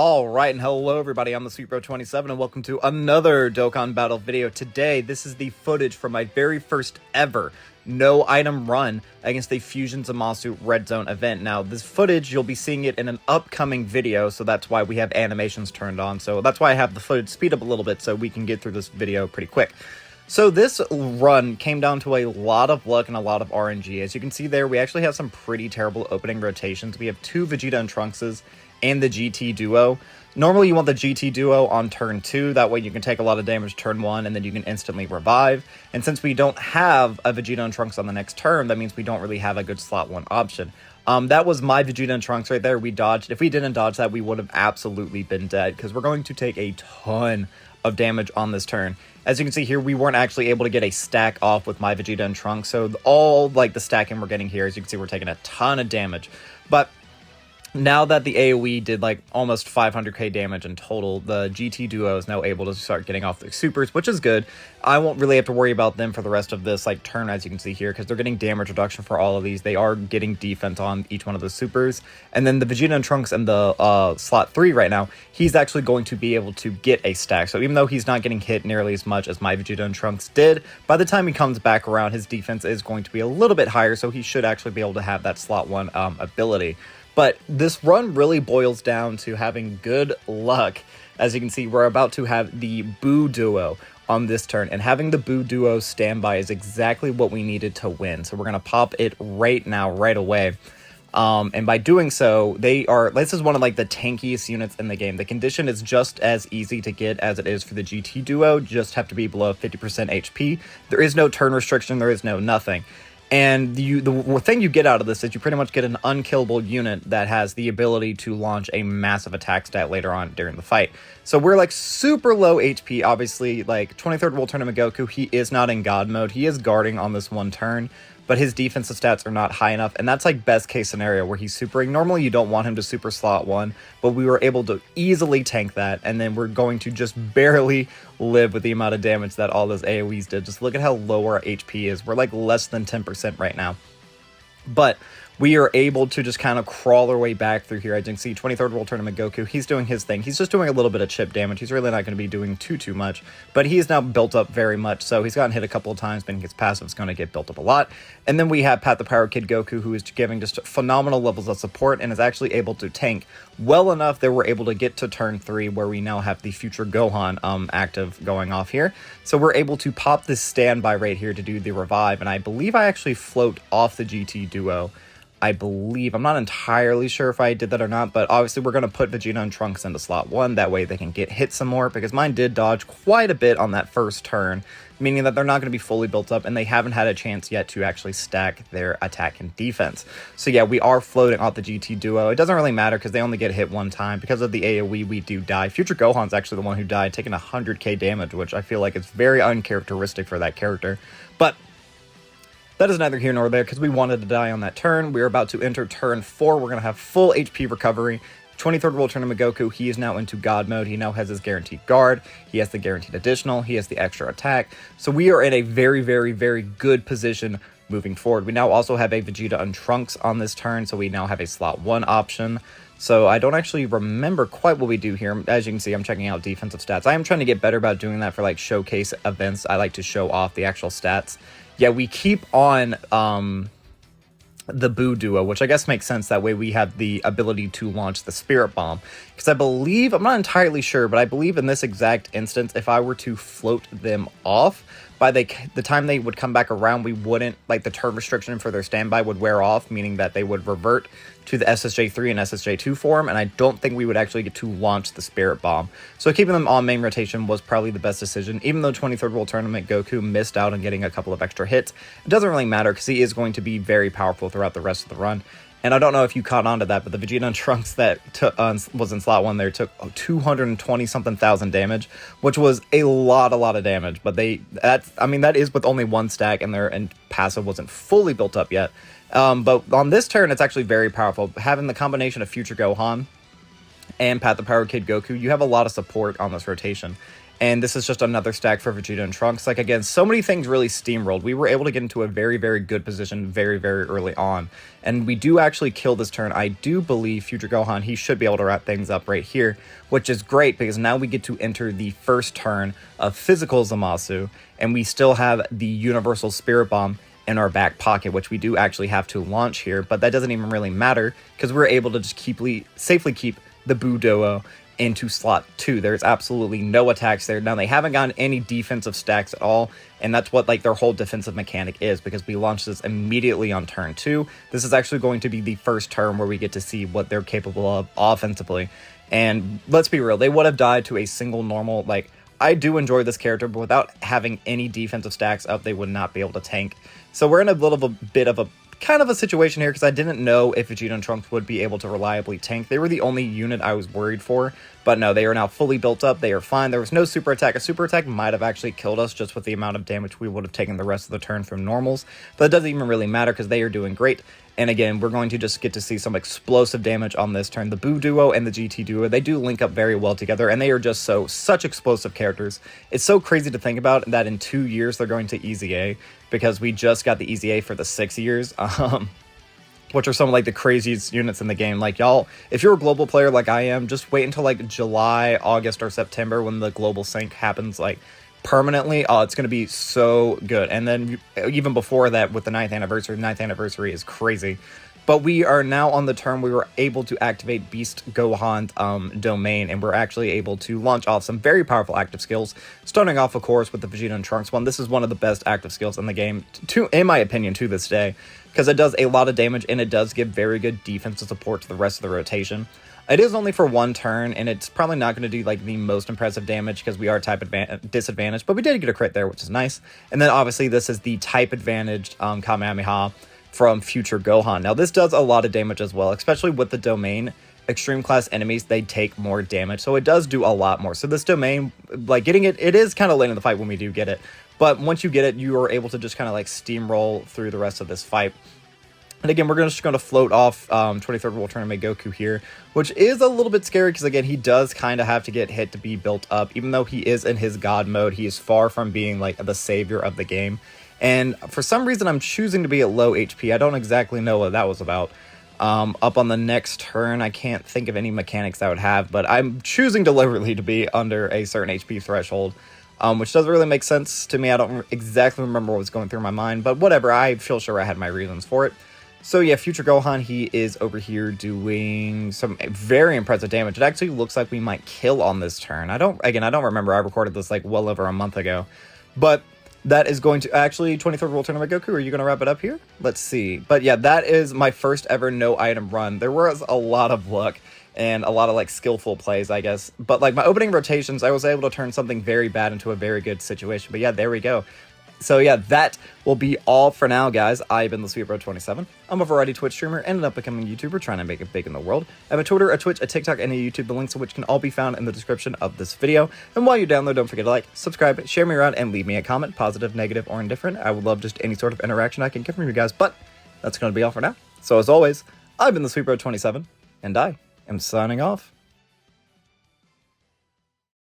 Alright, and hello everybody, I'm the SweetBro27 and welcome to another Dokkan Battle video. Today, this is the footage from my very first ever no item run against the Fusion ZAMASU Red Zone event. Now, this footage, you'll be seeing it in an upcoming video, so that's why we have animations turned on. So that's why I have the footage speed up a little bit so we can get through this video pretty quick. So this run came down to a lot of luck and a lot of RNG. As you can see there, we actually have some pretty terrible opening rotations. We have two Vegeta and Trunkses and the GT duo. Normally you want the GT duo on turn 2, that way you can take a lot of damage turn 1 and then you can instantly revive. And since we don't have a Vegeta and Trunks on the next turn, that means we don't really have a good slot 1 option. That was my Vegeta and Trunks right there. We dodged. If we didn't dodge that, we would have absolutely been dead because we're going to take a ton of damage on this turn. As you can see here, we weren't actually able to get a stack off with my Vegeta and Trunks, so all like the stacking we're getting here, as you can see, we're taking a ton of damage. But now that the AoE did like almost 500k damage in total, the GT duo is now able to start getting off their supers, which is good. I won't really have to worry about them for the rest of this like turn, as you can see here, because they're getting damage reduction for all of these. They are getting defense on each one of the supers. And then the Vegeta and Trunks and the slot 3 right now, he's actually going to be able to get a stack. So even though he's not getting hit nearly as much as my Vegeta and Trunks did, by the time he comes back around, his defense is going to be a little bit higher, so he should actually be able to have that slot 1 ability. But this run really boils down to having good luck. As you can see, we're about to have the Boo duo on this turn, and having the Boo duo standby is exactly what we needed to win. So we're going to pop it right now, right away. And by doing so, this is one of like the tankiest units in the game. The condition is just as easy to get as it is for the GT duo, just have to be below 50% HP. There is no turn restriction, there is no nothing. And the thing you get out of this is you pretty much get an unkillable unit that has the ability to launch a massive attack stat later on during the fight. So we're like super low HP, obviously, like 23rd World Tournament Goku, he is not in God mode. He is guarding on this one turn, but his defensive stats are not high enough, and that's like best case scenario where he's supering. Normally you don't want him to super slot 1, but we were able to easily tank that, and then we're going to just barely live with the amount of damage that all those AoEs did. Just look at how low our HP is. We're like less than 10% right now. But we are able to just kind of crawl our way back through here. As you can see, 23rd World Tournament Goku, he's doing his thing. He's just doing a little bit of chip damage. He's really not going to be doing too much, but he is now built up very much. So he's gotten hit a couple of times, but his passive is going to get built up a lot. And then we have Pat the Power Kid Goku, who is giving just phenomenal levels of support and is actually able to tank well enough that we're able to get to turn 3, where we now have the future Gohan active going off here. So we're able to pop this standby right here to do the revive, and I believe I actually float off the GT duo. I believe. I'm not entirely sure if I did that or not, but obviously we're going to put Vegeta and Trunks into slot 1. That way they can get hit some more, because mine did dodge quite a bit on that first turn, meaning that they're not going to be fully built up, and they haven't had a chance yet to actually stack their attack and defense. So yeah, we are floating off the GT duo. It doesn't really matter because they only get hit one time. Because of the AoE, we do die. Future Gohan's actually the one who died, taking 100k damage, which I feel like is very uncharacteristic for that character. But that is neither here nor there, because we wanted to die on that turn. We're about to enter turn 4. We're going to have full HP recovery. 23rd World Tournament Goku, he is now into God mode. He now has his guaranteed guard. He has the guaranteed additional. He has the extra attack. So we are in a very, very, very good position moving forward. We now also have a Vegeta and Trunks on this turn, so we now have a slot 1 option. So I don't actually remember quite what we do here. As you can see, I'm checking out defensive stats. I am trying to get better about doing that for like showcase events. I like to show off the actual stats. Yeah, we keep on the Boo duo, which I guess makes sense. That way we have the ability to launch the Spirit Bomb. Because I believe, I'm not entirely sure, but I believe in this exact instance, if I were to float them off, by the time they would come back around, we wouldn't, like the turn restriction for their standby would wear off, meaning that they would revert to the SSJ3 and SSJ2 form, and I don't think we would actually get to launch the Spirit Bomb. So keeping them on main rotation was probably the best decision. Even though 23rd World Tournament Goku missed out on getting a couple of extra hits, it doesn't really matter because he is going to be very powerful throughout the rest of the run. And I don't know if you caught on to that, but the Vegeta and Trunks that was in slot 1 there took 220-something thousand damage, which was a lot of damage. But that is with only one stack, and their passive wasn't fully built up yet. But on this turn, it's actually very powerful. Having the combination of Future Gohan and Path the Power Kid Goku, you have a lot of support on this rotation. And this is just another stack for Vegeta and Trunks. Like, again, so many things really steamrolled. We were able to get into a very, very good position very, very early on. And we do actually kill this turn. I do believe Future Gohan, he should be able to wrap things up right here, which is great because now we get to enter the first turn of physical Zamasu, and we still have the Universal Spirit Bomb in our back pocket, which we do actually have to launch here, but that doesn't even really matter because we're able to just safely keep the Buu Duo into slot 2. There's absolutely no attacks there. Now, they haven't gotten any defensive stacks at all, and that's what like their whole defensive mechanic is, because we launch this immediately on turn 2. This is actually going to be the first turn where we get to see what they're capable of offensively. And let's be real, they would have died to a single normal, like, I do enjoy this character, but without having any defensive stacks up, they would not be able to tank. So we're in a little bit of a kind of a situation here because I didn't know if Vegeta and Trunks would be able to reliably tank. They were the only unit I was worried for, but no, they are now fully built up. They are fine. There was no super attack. A super attack might have actually killed us just with the amount of damage we would have taken the rest of the turn from normals, but it doesn't even really matter because they are doing great. And again, we're going to just get to see some explosive damage on this turn. The Buu Duo and the GT Duo, they do link up very well together, and they are just such explosive characters. It's so crazy to think about that in 2 years they're going to Easy A, because we just got the Easy A for the 6 years, which are some of like the craziest units in the game. Like, y'all, if you're a global player like I am, just wait until like July, August, or September when the global sync happens, like, permanently. Oh, it's going to be so good. And then even before that with the 9th anniversary is crazy. But we are now on the turn we were able to activate Beast Gohan's domain, and we're actually able to launch off some very powerful active skills, starting off, of course, with the Vegeta and Trunks one. This is one of the best active skills in the game, in my opinion, to this day, because it does a lot of damage, and it does give very good defensive support to the rest of the rotation. It is only for one turn, and it's probably not going to do like the most impressive damage because we are type disadvantaged, but we did get a crit there, which is nice. And then obviously this is the type advantaged Kamehameha from Future Gohan. Now this does a lot of damage as well, especially with the domain. Extreme class enemies, they take more damage, so it does do a lot more. So this domain, like getting it is kind of late in the fight when we do get it, but once you get it, you are able to just kind of like steamroll through the rest of this fight. And again, we're just going to float off 23rd World Tournament Goku here, which is a little bit scary because, again, he does kind of have to get hit to be built up. Even though he is in his God mode, he is far from being, like, the savior of the game. And for some reason, I'm choosing to be at low HP. I don't exactly know what that was about. Up on the next turn, I can't think of any mechanics I would have, but I'm choosing deliberately to be under a certain HP threshold, which doesn't really make sense to me. I don't exactly remember what was going through my mind, but whatever. I feel sure I had my reasons for it. So yeah, Future Gohan, he is over here doing some very impressive damage. It actually looks like we might kill on this turn. I don't remember. I recorded this like well over a month ago. But that is going to actually 23rd World Tournament Goku. Are you going to wrap it up here? Let's see. But yeah, that is my first ever no item run. There was a lot of luck and a lot of like skillful plays, I guess. But like my opening rotations, I was able to turn something very bad into a very good situation. But yeah, there we go. So yeah, that will be all for now, guys. I've been the SweetBro27. I'm a variety Twitch streamer and an up-and-coming YouTuber trying to make it big in the world. I have a Twitter, a Twitch, a TikTok, and a YouTube, the links of which can all be found in the description of this video. And while you're down there, don't forget to like, subscribe, share me around, and leave me a comment, positive, negative, or indifferent. I would love just any sort of interaction I can get from you guys, but that's going to be all for now. So as always, I've been the SweetBro27, and I am signing off.